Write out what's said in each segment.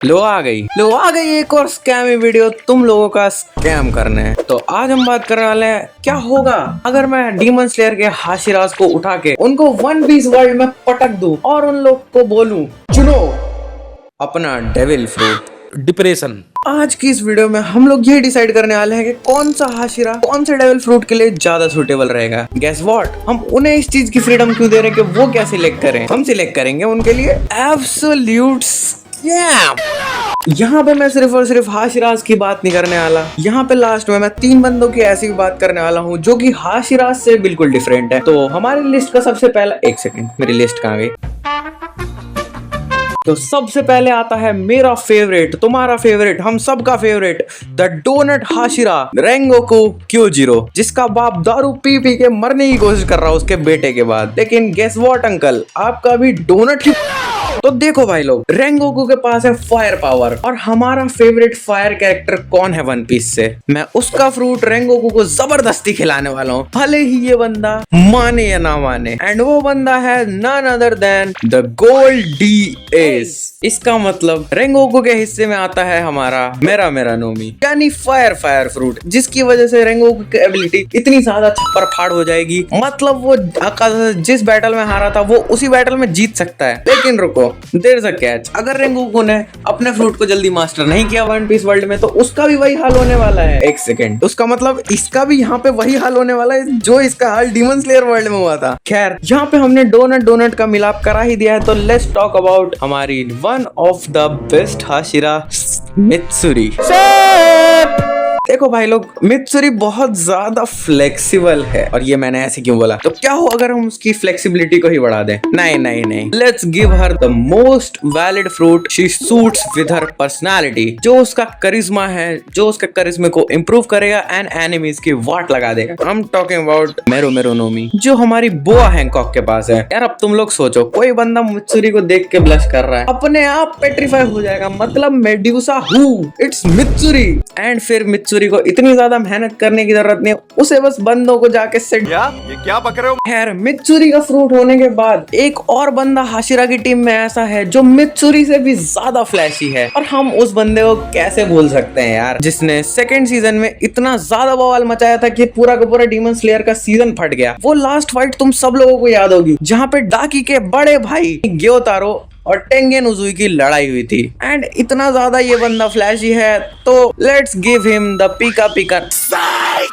लो आ गई एक और स्कैमी वीडियो तुम लोगों का स्कैम करने है। तो आज हम बात करने वाले हैं क्या होगा अगर मैं डीमन स्लेयर के हाशिराज को उठा के उनको वन पीस वर्ल्ड में पटक दूं और उन लोग को बोलूं चुनो अपना डेविल फ्रूट डिप्रेशन। आज की इस वीडियो में हम लोग ये डिसाइड करने वाले हैं कि कौन सा हाशिरा कौन से डेविल फ्रूट के लिए ज्यादा सुटेबल रहेगा। गेस व्हाट, हम उन्हें इस चीज की फ्रीडम क्यों दे रहे हैं कि वो क्या सिलेक्ट करें। हम सिलेक्ट करेंगे उनके लिए एब्सोल्यूट स्कैम। यहाँ पे मैं सिर्फ और सिर्फ हाशिराज की बात नहीं करने वाला, यहाँ पे लास्ट में मैं 3 बंदों की ऐसी भी बात करने वाला हूँ जो कि हाशिराज से बिल्कुल डिफरेंट है। तो हमारी लिस्ट का सबसे पहला, एक सेकंड मेरी लिस्ट कहाँ गई। तो सबसे पहले आता है मेरा फेवरेट, तुम्हारा फेवरेट, हम सबका favourite, the donut Hashira Rengoku Kyojuro, जिसका बाप दारू पी पी के मरने की कोशिश कर रहा है उसके बेटे के बाद। लेकिन गेस व्हाट अंकल, आपका भी डोनट ही। तो देखो भाई लोग, रेंगोकू के पास है फायर पावर और हमारा फेवरेट फायर कैरेक्टर कौन है वन पीस से, मैं उसका फ्रूट रेंगोकू को जबरदस्ती खिलाने वाला हूँ, भले ही ये बंदा माने या ना माने। एंड वो बंदा है none other than the gold D S. इसका मतलब रेंगोकू के हिस्से में आता है हमारा मेरा नोमी, यानी फायर फ्रूट, जिसकी वजह से रेंगोकू की एबिलिटी इतनी ज्यादा छप्पर फाड़ हो जाएगी, मतलब वो जिस बैटल में हारा था वो उसी बैटल में जीत सकता है। लेकिन रुको, देयर इज अ कैच, अगर रेंगोकू ने अपने फ्रूट को जल्दी मास्टर नहीं किया वन पीस वर्ल्ड में तो उसका भी वही हाल होने वाला है। एक सेकंड, उसका मतलब इसका भी यहाँ पे वही हाल होने वाला है जो इसका हाल डीमन स्लेयर वर्ल्ड में हुआ था। खैर, यहाँ पे हमने डोनट का मिलाप करा ही दिया है, तो लेट्स टॉक अबाउट हमारी one of the best Hashira Mitsuri. देखो भाई लोग, मित्सुरी बहुत ज्यादा फ्लेक्सिबल है, और ये मैंने ऐसे क्यों बोला, तो क्या हो अगर हम उसकी फ्लेक्सिबिलिटी को ही बढ़ा दें। नहीं, let's give her the most valid fruit she suits with her personality, जो उसका करिश्मा है, जो उसके करिश्मे को इंप्रूव करेगा एंड एनिमीज की वाट लगा देगा। आई एम टॉकिंग अबाउट मेरो नोमी, जो हमारी बोआ हैंकॉक के पास है। यार अब तुम लोग सोचो, कोई बंदा मित्सुरी को देख के ब्लश कर रहा है, अपने आप पेट्रीफाई हो जाएगा, मतलब medusa who, it's Mitsuri. And फिर मित्सुरी को इतनी ज्यादा मेहनत करने की जरूरत नहीं, उसे बस बंदों को जाके सेट। ये क्या पक रहे हो? खैर, मित्सुरी का फ्रूट होने के बाद एक और बंदा हाशिरा की टीम में ऐसा है जो मित्सुरी से भी ज्यादा फ्लैशी है, और हम उस बंदे को कैसे भूल सकते हैं यार, जिसने सेकंड सीजन में इतना ज्यादा बवाल मचाया था कि पूरा का पूरा डीमन स्लेयर का सीजन फट गया। वो लास्ट फाइट तुम सब लोगों को याद होगी, जहाँ पे डाकी के बड़े भाई ग्योतारो और टेंगेन उजुई की लड़ाई हुई थी। एंड इतना ज्यादा ये बंदा फ्लैशी है, तो let's give him the pika.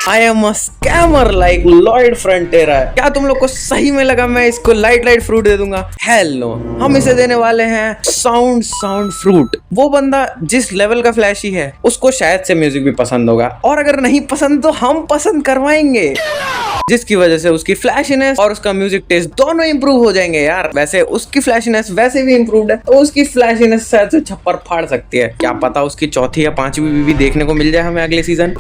I am a scammer like Lloyd Frontera. क्या तुम लोग को सही में लगा मैं इसको लाइट फ्रूट दे दूंगा? हेल नो, हम इसे देने वाले हैं साउंड फ्रूट। वो बंदा जिस लेवल का फ्लैशी है उसको शायद से म्यूजिक भी पसंद होगा, और अगर नहीं पसंद तो हम पसंद करवाएंगे, जिसकी वजह से उसकी फ्लैशीनेस और उसका म्यूजिक टेस्ट दोनों इंप्रूव हो जाएंगे यार। वैसे उसकी फ्लैशीनेस वैसे भी इंप्रूव्ड है, तो उसकी फ्लैशीनेस शायद से छप्पर फाड़ सकती है। क्या पता उसकी चौथी या 5वीं बीवी देखने को मिल जाए हमें अगले सीजन।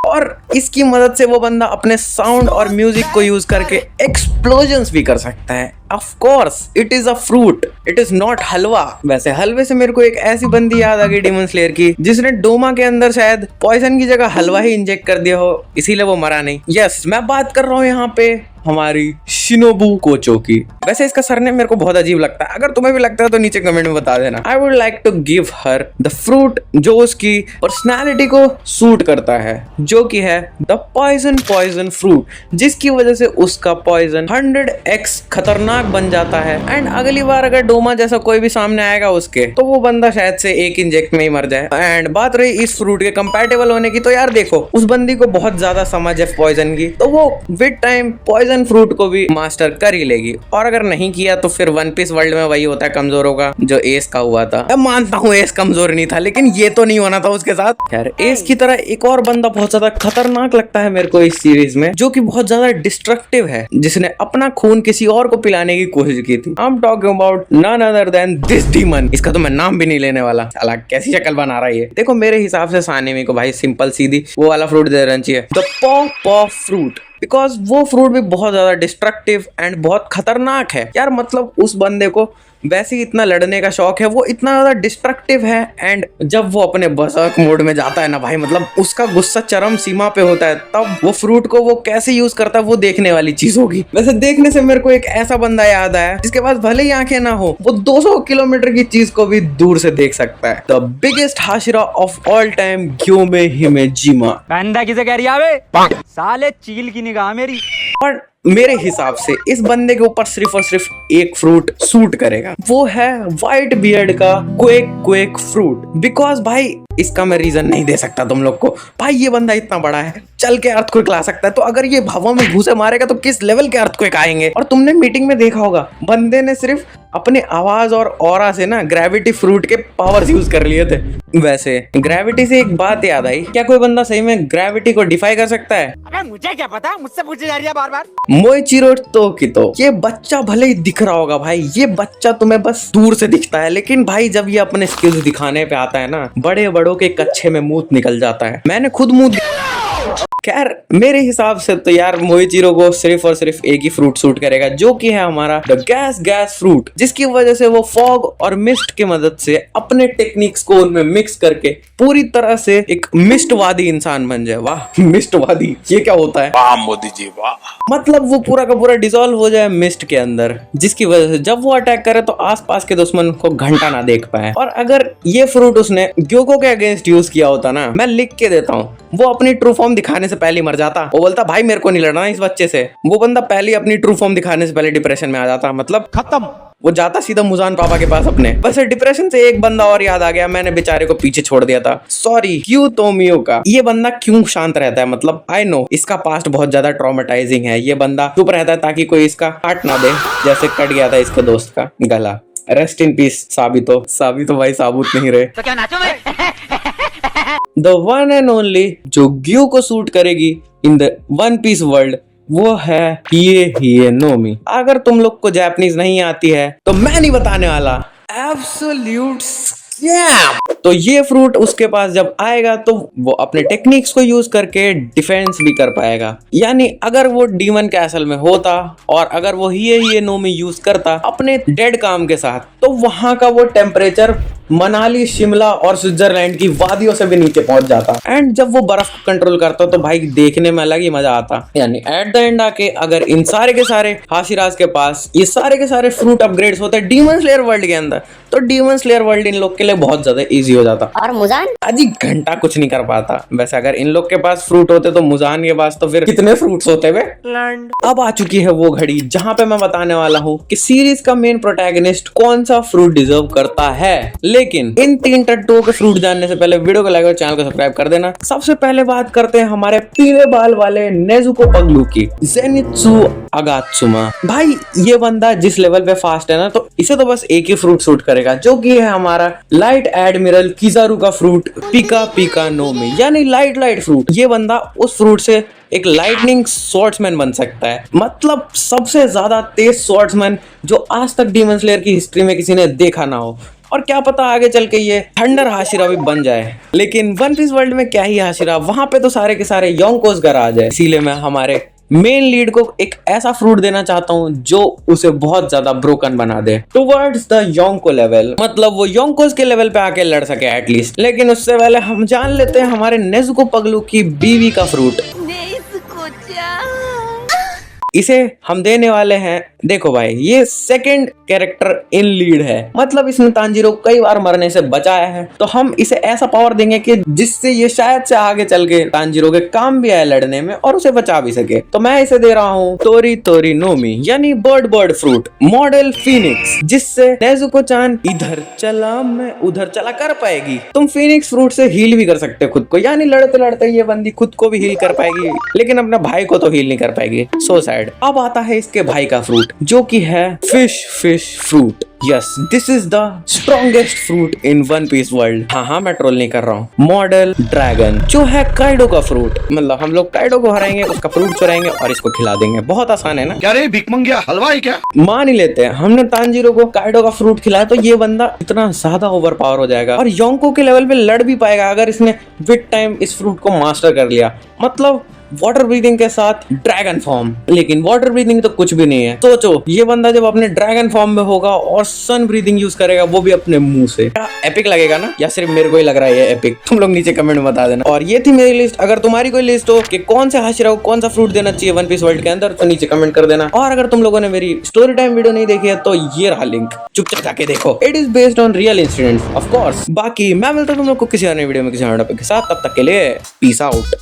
और इसकी मदद से वो बंदा अपने साउंड और म्यूजिक को यूज करके एक्सप्लोजन्स भी कर सकता है। Of course, it is a fruit. It is not हलवा। वैसे हलवे से मेरे को एक ऐसी बंदी याद आ गई डीमन स्लेयर की, जिसने डोमा के अंदर शायद पॉइजन की जगह हलवा ही इंजेक्ट कर दिया हो, इसीलिए वो मरा नहीं। यस, मैं बात कर रहा हूँ यहाँ पे हमारी शिनोबू कोचो की। वैसे इसका सरनेम मेरे को बहुत अजीब लगता है, अगर तुम्हें भी लगता है तो नीचे कमेंट में बता देना। I would like to give her the fruit जो उसकी पर्सनालिटी को सूट करता है, जो कि है द पॉइजन फ्रूट, जिसकी वजह से उसका पॉइजन 100x खतरनाक बन जाता है। एंड अगली बार अगर डोमा जैसा कोई भी सामने आएगा उसके, तो वो बंदा शायद से एक इंजेक्ट में ही मर जाए। एंड बात रही इस फ्रूट के कंपैटिबल होने की, तो यार देखो, उस बंदी को बहुत ज्यादा समझ है पॉइजन की, तो वो विद टाइम पॉइजन फ्रूट को भी मास्टर कर ही लेगी। और अगर नहीं किया तो फिर वन पीस वर्ल्ड में वही होता है कमजोरों का, जो एस का हुआ था। मैं मानता हूँ एस कमजोर नहीं था, लेकिन ये तो नहीं होना था उसके साथ। खैर, एस की तरह एक और बंदा बहुत ज्यादा खतरनाक लगता है मेरे को इस सीरीज में, जो कि बहुत ज्यादा डिस्ट्रक्टिव है, जिसने अपना खून किसी और को पिलाने की कोशिश की थी। I am talking about none other than this demon. इसका तो मैं नाम भी नहीं लेने वाला, साला कैसी शक्ल बना रहा है ये। देखो, मेरे हिसाब से सानेमी को भाई सिंपल सीधी वो वाला फ्रूट दे देना चाहिए, द पॉ फ्रूट, बिकॉज वो फ्रूट भी बहुत ज्यादा डिस्ट्रक्टिव एंड बहुत खतरनाक है यार। मतलब उस बंदे को वैसे ही इतना लड़ने का शौक है, वो इतना ज्यादा डिस्ट्रक्टिव है। एंड जब वो अपने बर्सर्क मोड में जाता है ना भाई, मतलब उसका गुस्सा चरम सीमा पे होता है, तब वो फ्रूट को वो कैसे यूज करता है वो देखने वाली चीज होगी। वैसे देखने से मेरे को एक ऐसा बंदा याद आया जिसके पास भले ही आंखें ना हो, वो 200 किलोमीटर की चीज को भी दूर से देख सकता है। The biggest Hashira of all time, Gyomei Himejima. बंदा किसे कह रही है? साले चील की निगाह मेरी। और मेरे हिसाब से इस बंदे के ऊपर सिर्फ और सिर्फ एक फ्रूट सूट करेगा, वो है व्हाइट बियर्ड का क्वेक क्वेक फ्रूट। बिकॉज भाई इसका मैं रीजन नहीं दे सकता तुम लोग को। भाई ये बंदा इतना बड़ा है, चल के अर्थक्वेक ला सकता है, तो अगर ये हवा में घूसे मारेगा तो किस लेवल के अर्थक्वेक आएंगे। और तुमने मीटिंग में देखा होगा, बंदे ने सिर्फ अपने आवाज और ऑरा से ना ग्रेविटी फ्रूट के पावर्स यूज कर लिए थे। वैसे ग्रेविटी से एक बात याद आई, क्या कोई बंदा सही में ग्रेविटी को डिफाई कर सकता है? अबे मुझे क्या पता, मुझसे पूछे जा रही है बार बार। मोइचिरो तोकितो, ये बच्चा भले ही दिख रहा होगा भाई, ये बच्चा तुम्हें बस दूर से दिखता है, लेकिन भाई जब ये अपने स्किल्स दिखाने पे आता है ना, बड़े बड़ों के कच्चे में मूत निकल जाता है। मैंने खुद मुंह खैर मेरे हिसाब से तो यार मोइचिरो को सिर्फ और सिर्फ एक ही फ्रूट सूट करेगा, जो कि है हमारा द गैस फ्रूट, जिसकी वजह से वो फॉग और मिस्ट की मदद से अपने टेक्निक्स को उनमें मिक्स करके पूरी तरह से एक मिस्टवादी इंसान बन जाए। वाह, मिस्टवादी, ये क्या होता है? वाह मोदी जी वाह। मतलब वो पूरा का पूरा डिसॉल्व हो जाए मिस्ट के अंदर, जिसकी वजह से जब वो अटैक करे तो आसपास के दुश्मन को घंटा ना देख पाए। और अगर ये फ्रूट उसने ग्योको के अगेंस्ट यूज किया होता ना, मैं लिख के देता हूँ, वो अपनी ट्रू फॉर्म दिखाने से पहले मर जाता। वो बोलता भाई मेरे को नहीं लड़ना इस बच्चे से। वो बंदा पहले ही अपनी ट्रू फॉर्म दिखाने से पहले डिप्रेशन में आ जाता, मतलब खत्म। वो जाता सीधा मुजान पापा के पास अपने। वैसे डिप्रेशन से एक बंदा और याद आ गया, मैंने बेचारे को पीछे छोड़ दिया था, सॉरी, क्यूतोमियो का। ये बंदा क्यों शांत रहता है? मतलब आई नो इसका पास्ट बहुत ज्यादा ट्रॉमेटाइजिंग है। ये बंदा चुप रहता है ताकि कोई इसका काट ना दे, जैसे कट गया था इसके दोस्त का गला। रेस्ट इन पीस साबितो भाई साबुत नहीं रहे। तो क्या नाचो मैं? द वन एंड ओनली जो ग्यू को सूट करेगी in the One Piece world, वो है हिए नोमी। अगर तुम लोग को जापानीज नहीं आती है तो मैं नहीं बताने वाला। Absolute scam. तो ये फ्रूट उसके पास जब आएगा तो वो अपने टेक्निक्स को यूज करके डिफेंस भी कर पाएगा। यानी अगर वो डीमन कैसल में होता और अगर वो हिए नोमी यूज करता अपने डेड काम के साथ, तो वहां का वो टेम्परेचर मनाली, शिमला और स्विट्जरलैंड की वादियों से भी नीचे पहुंच जाता। एंड जब वो बर्फ को कंट्रोल करता तो भाई देखने में अलग ही मजा आता। यानी एट द एंड आके अगर इन सारे के सारे हाशिराज के पास ये सारे के सारे फ्रूट अपग्रेड्स होते हैं डीमन स्लेयर वर्ल्ड के अंदर, तो डीमन स्लेयर वर्ल्ड इन लोग के लिए बहुत ज्यादा इजी हो जाता। और मुजान अजी घंटा कुछ नहीं कर पाता। वैसे अगर इन लोग के पास फ्रूट होते तो मुजान के पास तो फिर कितने फ्रूट्स होते वे। अब आ चुकी है वो घड़ी जहां पे मैं बताने वाला हूँ कि सीरीज का मेन प्रोटैगनिस्ट कौन सा फ्रूट डिजर्व करता है। लेकिन इन 3 टट्टुओं के फ्रूट जानने से पहले वीडियो को लाइक और चैनल को सब्सक्राइब कर देना। सबसे पहले बात करते हैं हमारे पीले बाल वाले नेजुको पगलू की, जेनित्सु अगात्सुमा। भाई ये बंदा जिस लेवल पे फास्ट है ना, तो इसे तो बस एक ही फ्रूट सूट करेगा, जो कि है हमारा लाइट एडमिरल किजारू का फ्रूट पिका नोमी, यानी लाइट फ्रूट। ये बंदा उस फ्रूट से एक लाइटनिंग स्वॉर्ड्समैन बन सकता है, मतलब सबसे ज्यादा तेज स्वॉर्ड्समैन जो आज तक डीमन स्लेयर की हिस्ट्री में किसी ने देखा ना हो। और क्या पता आगे चल के ये थंडर हाशिरा भी बन जाए। लेकिन वन पीस वर्ल्ड में क्या ही हाशिरा, वहां पे तो सारे के सारे योंकोस घर आ जाए। इसीलिए मैं हमारे मेन लीड को एक ऐसा फ्रूट देना चाहता हूँ जो उसे बहुत ज्यादा ब्रोकन बना दे टुवर्ड्स द योंको लेवल, मतलब वो योंकोस के लेवल पे आके लड़ सके एटलीस्ट। लेकिन उससे पहले हम जान लेते हैं हमारे नेजुको पगलू की बीवी का फ्रूट। इसे हम देने वाले हैं, देखो भाई ये सेकंड कैरेक्टर इन लीड है, मतलब इसने तांजीरो को कई बार मरने से बचाया है, तो हम इसे ऐसा पावर देंगे कि जिससे ये शायद से आगे चल के तांजीरो के काम भी आए लड़ने में और उसे बचा भी सके। तो मैं इसे दे रहा हूँ तोरी नोमी, यानी बर्ड फ्रूट मॉडल फीनिक्स, जिससे नेजुको चान इधर चला मैं उधर चला कर पाएगी। तुम फीनिक्स फ्रूट से हील भी कर सकते हो खुद को, यानी लड़ते लड़ते ये बंदी खुद को भी हील कर पाएगी, लेकिन अपने भाई को तो हील नहीं कर पाएगी। So sad. अब आता है इसके भाई का फ्रूट, जो कि है fish fruit. Yes, this is the strongest fruit in One Piece world. हाँ मैं ट्रोल नहीं कर रहा हूँ। मॉडल ड्रैगन, जो है काइडो का फ्रूट, मतलब हम लोग काइडो को हराएंगे, उसका फ्रूट चुराएंगे और इसको खिला देंगे। बहुत आसान है ना? क्या रे भिकमंगिया हलवा है क्या? मान ही लेते हैं हमने तांजीरो को काइडो का फ्रूट खिलाया, तो ये बंदा इतना ज्यादा ओवर पावर हो जाएगा और योंको के लेवल पे लड़ भी पाएगा अगर इसने विद टाइम इस फ्रूट को मास्टर कर लिया। मतलब वाटर ब्रीदिंग के साथ ड्रैगन फॉर्म, लेकिन वाटर ब्रीदिंग तो कुछ भी नहीं है। सोचो ये बंदा जब अपने ड्रैगन फॉर्म में होगा और सन ब्रीदिंग यूज करेगा, वो भी अपने मुंह से, क्या एपिक लगेगा ना? या सिर्फ मेरे को ही लग रहा है ये एपिक? तुम लोग नीचे कमेंट में बता देना। और ये थी मेरी लिस्ट। अगर तुम्हारी कोई लिस्ट हो कि कौन से हाशिरा को कौन सा फ्रूट देना चाहिए वन पीस वर्ल्ड के अंदर, तो नीचे कमेंट कर देना। और अगर तुम लोगों ने मेरी स्टोरी टाइम वीडियो नहीं देखी है तो ये रहा लिंक, चुपचाप जाके देखो। It is based on real incidents of course. बाकी मैं मिलता हूं तुम लोग को किसी अन्य वीडियो में किसी और टॉपिक के साथ। तब तक के लिए पीस आउट।